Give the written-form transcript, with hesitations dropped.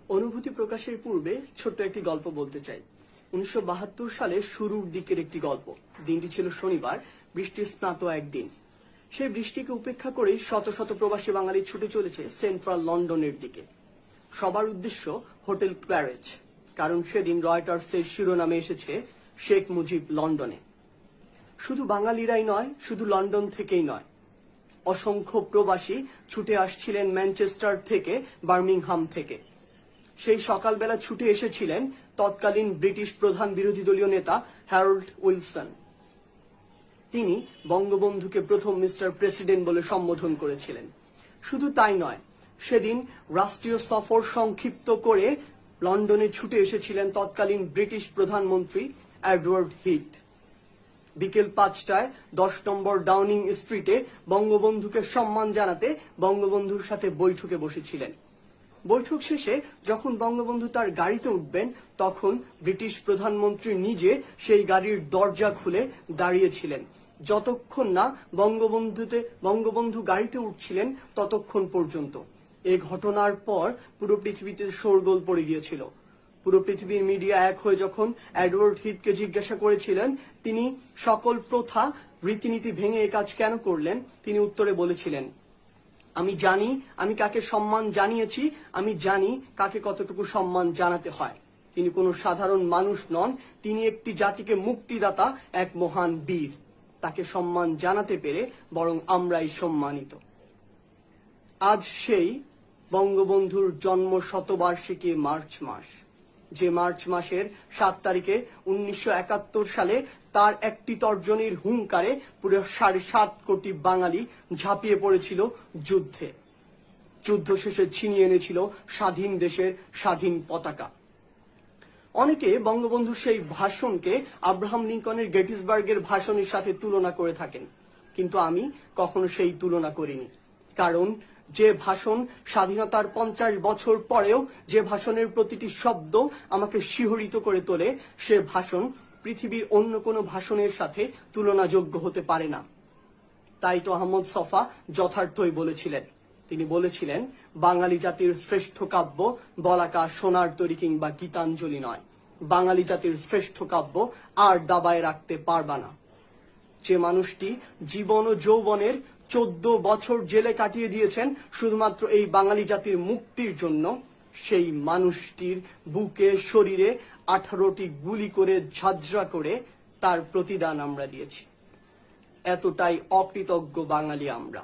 অনুভূতি প্রকাশের পূর্বে ছোট্ট একটি গল্প বলতে চাই। 1972 সালে শুরুর দিকের একটি গল্প। দিনটি ছিল শনিবার, বৃষ্টি স্নাত একদিন। সেই বৃষ্টিকে উপেক্ষা করেই শত শত প্রবাসী বাঙালি ছুটে চলেছে সেন্ট্রাল লন্ডনের দিকে। সবার উদ্দেশ্য হোটেল ক্ল্যারেজ, কারণ সেদিন রয়টার্সের শিরোনামে এসেছে শেখ মুজিব লন্ডনে। শুধু বাঙালিরাই নয়, শুধু লন্ডন থেকেই নয়, অসংখ্য প্রবাসী ছুটে আসছিলেন ম্যানচেস্টার থেকে, বার্মিংহাম থেকে। সেই সকালবেলা ছুটে এসেছিলেন তৎকালীন ব্রিটিশ প্রধান বিরোধী দলীয় নেতা হ্যারল্ড উইলসন। তিনি বঙ্গবন্ধুকে প্রথম মিস্টার প্রেসিডেন্ট বলে সম্বোধন করেছিলেন। শুধু তাই নয়, সেদিন রাষ্ট্রীয় সফর সংক্ষিপ্ত করে লন্ডনে ছুটে এসেছিলেন তৎকালীন ব্রিটিশ প্রধানমন্ত্রী এডওয়ার্ড হিথ। বিকেল 5টায় 10 নম্বর ডাউনিং স্ট্রিটে বঙ্গবন্ধুকে সম্মান জানাতে বঙ্গবন্ধুর সাথে বৈঠকে বসেছিলেন। বৈঠক শেষে যখন বঙ্গবন্ধু তার গাড়িতে উঠবেন, তখন ব্রিটিশ প্রধানমন্ত্রী নিজে সেই গাড়ির দরজা খুলে দাঁড়িয়েছিলেন। যতক্ষণ না বঙ্গবন্ধু গাড়িতে উঠছিলেন ততক্ষণ পর্যন্ত। এই ঘটনার পর পুরো পৃথিবীতে শোরগোল পড়ে গিয়েছিল। পুরো পৃথিবীর মিডিয়া এক হয়ে যখন এডওয়ার্ড হিথকে জিজ্ঞাসা করেছিলেন তিনি সকল প্রথা রীতিনীতি ভেঙে এ কাজ কেন করলেন, তিনি উত্তরে বলেছিলেন, আমি জানি আমি কাকে সম্মান জানিয়েছি, আমি জানি কাকে কতটুকু সম্মান জানাতে হয়। তিনি কোনো সাধারণ মানুষ নন, তিনি একটি জাতিকে মুক্তিদাতা, এক মহান বীর। তাকে সম্মান জানাতে পেরে বরং আমরাই সম্মানিত। আজ সেই বঙ্গবন্ধুর জন্ম শতবার্ষিকী মার্চ মাস, যে মার্চ মাসের 7 তারিখে 1971 সালে তার একটি তর্জনীর হুঙ্কারে পুরো 7.5 কোটি বাঙালি ঝাঁপিয়ে পড়েছিল যুদ্ধে। যুদ্ধ শেষে ছিনিয়ে এনেছিল স্বাধীন দেশের স্বাধীন পতাকা। অনেকে বঙ্গবন্ধুর সেই ভাষণকে আব্রাহাম লিঙ্কনের গেটিসবার্গের ভাষণের সাথে তুলনা করে থাকেন, কিন্তু আমি কখনো সেই তুলনা করিনি। কারণ যে ভাষণ স্বাধীনতার 50 বছর পরেও যে ভাষণের প্রতিটি শব্দ আমাকে শিহরিত করে তোলে, সে ভাষণ পৃথিবীর অন্য কোনো ভাষণের সাথে তুলনাযোগ্য হতে পারে না। তাই তো আহমদ ছফা যথার্থই বলেছিলেন। তিনি বলেছিলেন, বাঙালি জাতির শ্রেষ্ঠ কাব্য বলাকা সোনার তরী কিংবা গীতাঞ্জলি নয়, বাঙালি জাতির শ্রেষ্ঠ কাব্য আর দাবায় রাখতে পারবা না। যে মানুষটি জীবন ও যৌবনের 14 বছর জেলে কাটিয়ে দিয়েছেন শুধুমাত্র এই বাঙালি জাতির মুক্তির জন্য, সেই মানুষটির বুকে শরীরে 18টি গুলি করে ঝাঁঝরা করে তার প্রতিদান আমরা দিয়েছি। এতটাই অকৃতজ্ঞ বাঙালি আমরা।